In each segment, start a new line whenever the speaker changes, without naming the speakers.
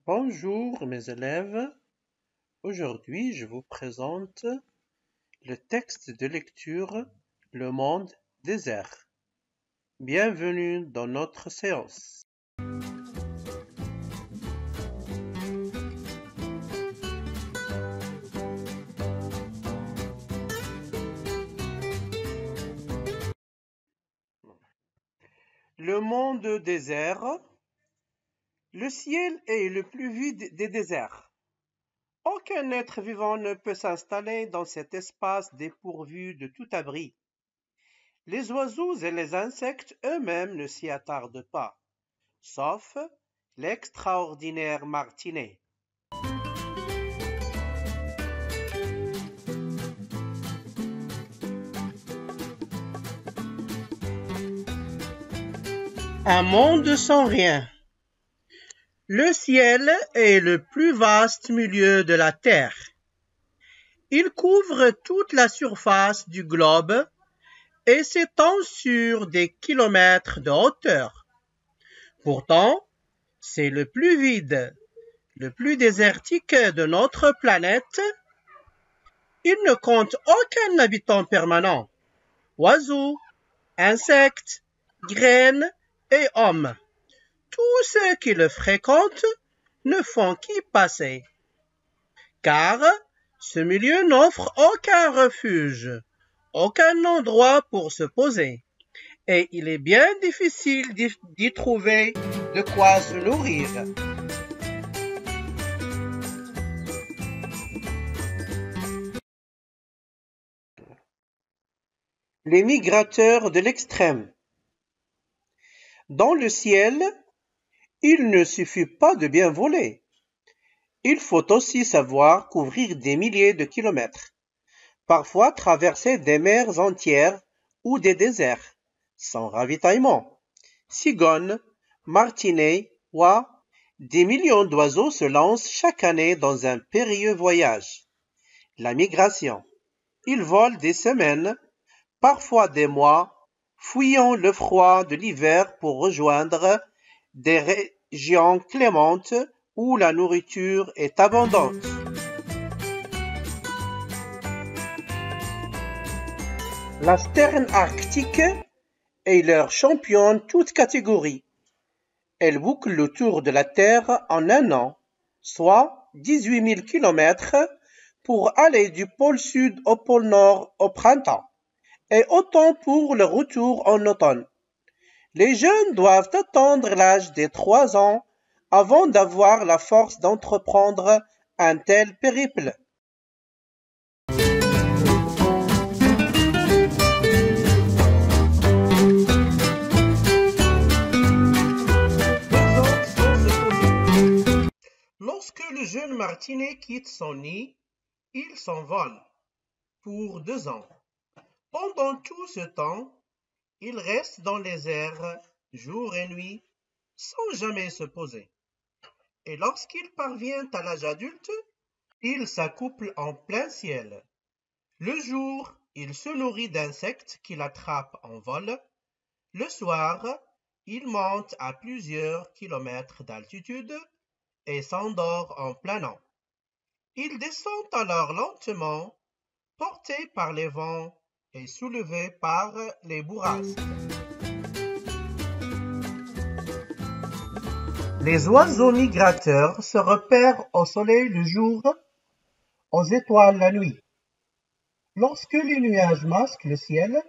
Bonjour mes élèves, aujourd'hui je vous présente le texte de lecture Le monde désert. Bienvenue dans notre séance. Le monde désert. Le ciel est le plus vide des déserts. Aucun être vivant ne peut s'installer dans cet espace dépourvu de tout abri. Les oiseaux et les insectes eux-mêmes ne s'y attardent pas, sauf l'extraordinaire martinet. Un monde sans rien. Le ciel est le plus vaste milieu de la Terre. Il couvre toute la surface du globe et s'étend sur des kilomètres de hauteur. Pourtant, c'est le plus vide, le plus désertique de notre planète. Il ne compte aucun habitant permanent. Oiseaux, insectes, graines et hommes. Tous ceux qui le fréquentent ne font qu'y passer. Car ce milieu n'offre aucun refuge, aucun endroit pour se poser. Et il est bien difficile d'y trouver de quoi se nourrir. Les migrateurs de l'extrême. Dans le ciel, il ne suffit pas de bien voler. Il faut aussi savoir couvrir des milliers de kilomètres, parfois traverser des mers entières ou des déserts, sans ravitaillement. Cigognes, martinets, oies, des millions d'oiseaux se lancent chaque année dans un périlleux voyage. La migration. Ils volent des semaines, parfois des mois, fuyant le froid de l'hiver pour rejoindre des régions clémentes où la nourriture est abondante. La sterne arctique est leur championne toute catégorie. Elle boucle le tour de la Terre en un an, soit 18 000 kilomètres, pour aller du pôle sud au pôle nord au printemps, et autant pour le retour en automne. Les jeunes doivent attendre l'âge des 3 ans avant d'avoir la force d'entreprendre un tel périple. Lorsque le jeune martinet quitte son nid, il s'envole pour 2 ans. Pendant tout ce temps, il reste dans les airs jour et nuit sans jamais se poser. Et lorsqu'il parvient à l'âge adulte, il s'accouple en plein ciel. Le jour, il se nourrit d'insectes qu'il attrape en vol. Le soir, il monte à plusieurs kilomètres d'altitude et s'endort en planant. Il descend alors lentement, porté par les vents et soulevé par les bourrasques. Les oiseaux migrateurs se repèrent au soleil le jour, aux étoiles la nuit. Lorsque les nuages masquent le ciel,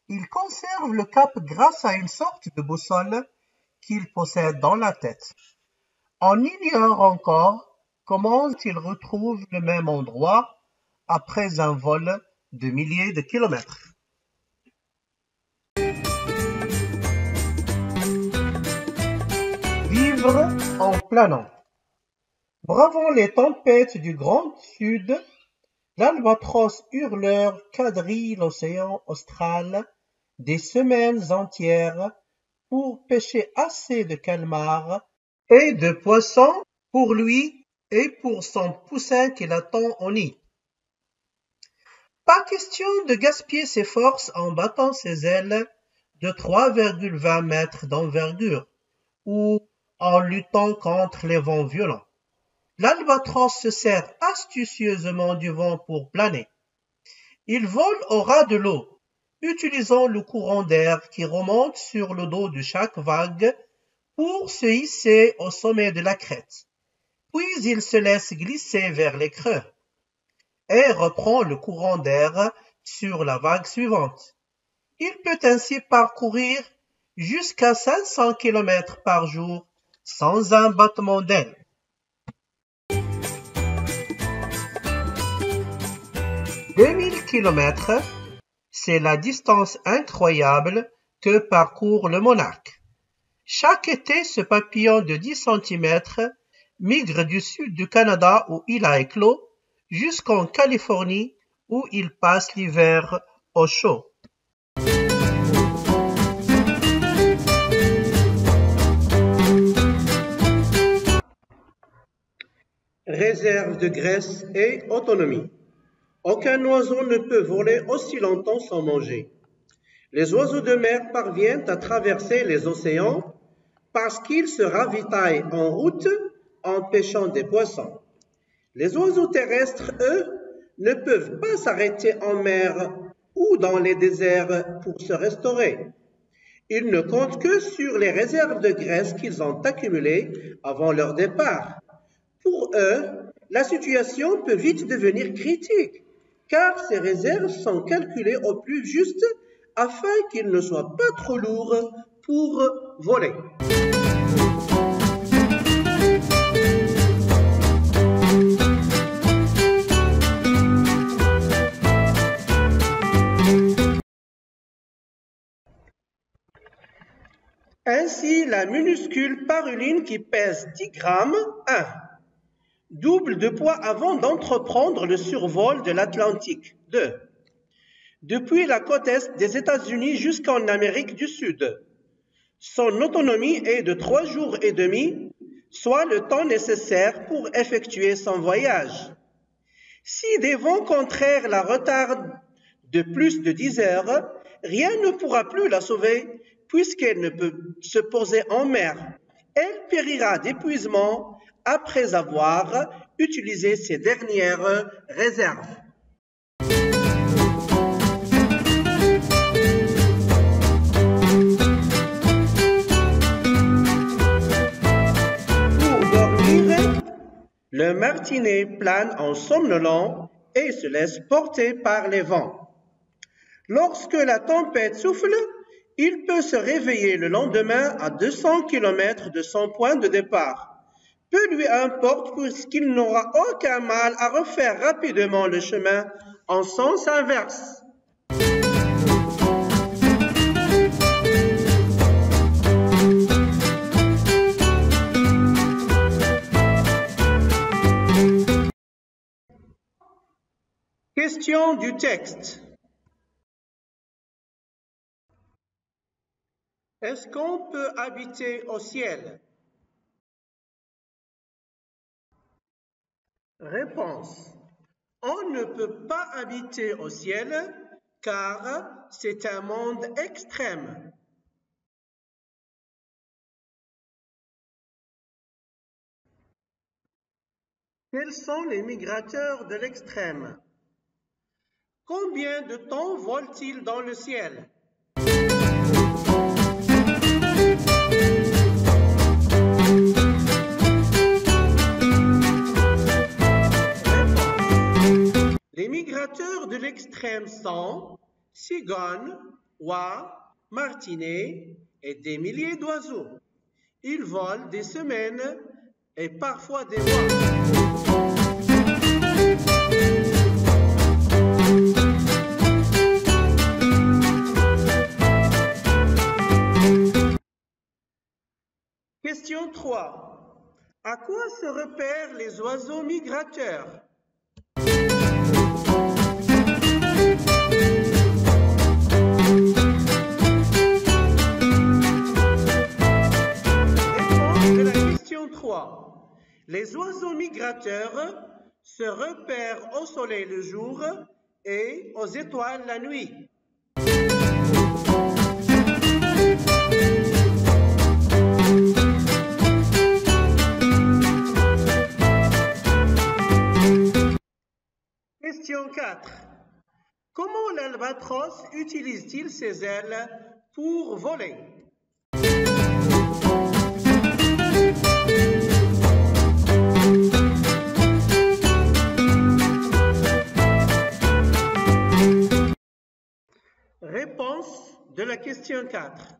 ils conservent le cap grâce à une sorte de boussole qu'ils possèdent dans la tête. On ignore encore comment ils retrouvent le même endroit après un vol de milliers de kilomètres. Vivre en planant. Bravant les tempêtes du Grand Sud, l'albatros hurleur quadrille l'océan austral des semaines entières pour pêcher assez de calmars et de poissons pour lui et pour son poussin qu'il attend au nid. Pas question de gaspiller ses forces en battant ses ailes de 3,20 mètres d'envergure ou en luttant contre les vents violents. L'albatros se sert astucieusement du vent pour planer. Il vole au ras de l'eau, utilisant le courant d'air qui remonte sur le dos de chaque vague pour se hisser au sommet de la crête. Puis il se laisse glisser vers les creux et reprend le courant d'air sur la vague suivante. Il peut ainsi parcourir jusqu'à 500 km par jour sans un battement d'aile. 2000 km, c'est la distance incroyable que parcourt le monarque. Chaque été, ce papillon de 10 cm migre du sud du Canada où il a éclos jusqu'en Californie où il passe l'hiver au chaud. Réserve de graisse et autonomie. Aucun oiseau ne peut voler aussi longtemps sans manger. Les oiseaux de mer parviennent à traverser les océans parce qu'ils se ravitaillent en route en pêchant des poissons. Les oiseaux terrestres, eux, ne peuvent pas s'arrêter en mer ou dans les déserts pour se restaurer. Ils ne comptent que sur les réserves de graisse qu'ils ont accumulées avant leur départ. Pour eux, la situation peut vite devenir critique, car ces réserves sont calculées au plus juste afin qu'ils ne soient pas trop lourds pour voler. Ainsi, la minuscule paruline qui pèse 10 grammes, 1. Double de poids avant d'entreprendre le survol de l'Atlantique, 2. Depuis la côte est des États-Unis jusqu'en Amérique du Sud. Son autonomie est de 3 jours et demi, soit le temps nécessaire pour effectuer son voyage. Si des vents contraires la retardent de plus de 10 heures, rien ne pourra plus la sauver puisqu'elle ne peut se poser en mer. Elle périra d'épuisement après avoir utilisé ses dernières réserves. Pour dormir, le martinet plane en somnolent et se laisse porter par les vents. Lorsque la tempête souffle, il peut se réveiller le lendemain à 200 km de son point de départ. Peu lui importe puisqu'il n'aura aucun mal à refaire rapidement le chemin en sens inverse. Question du texte. Est-ce qu'on peut habiter au ciel? Réponse. On ne peut pas habiter au ciel car c'est un monde extrême. Quels sont les migrateurs de l'extrême? Combien de temps volent-ils dans le ciel? Les migrateurs de l'extrême sont cigognes, oies, martinets et des milliers d'oiseaux. Ils volent des semaines et parfois des mois. Question 3. À quoi se repèrent les oiseaux migrateurs? Question 3. Les oiseaux migrateurs se repèrent au soleil le jour et aux étoiles la nuit. Question 4. Comment l'albatros utilise-t-il ses ailes pour voler? Réponse de la question 4.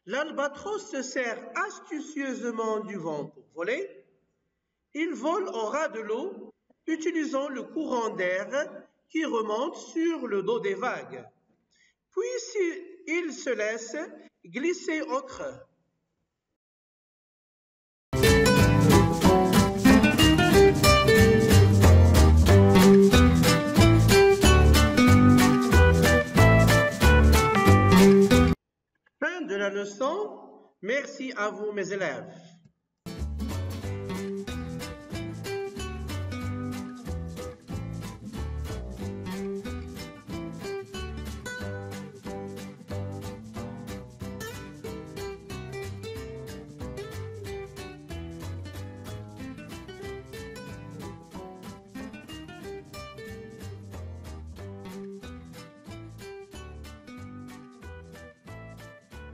L'albatros se sert astucieusement du vent pour voler. Il vole au ras de l'eau, utilisant le courant d'air qui remonte sur le dos des vagues. Puis il se laisse glisser au creux. Fin de la leçon. Merci à vous, mes élèves.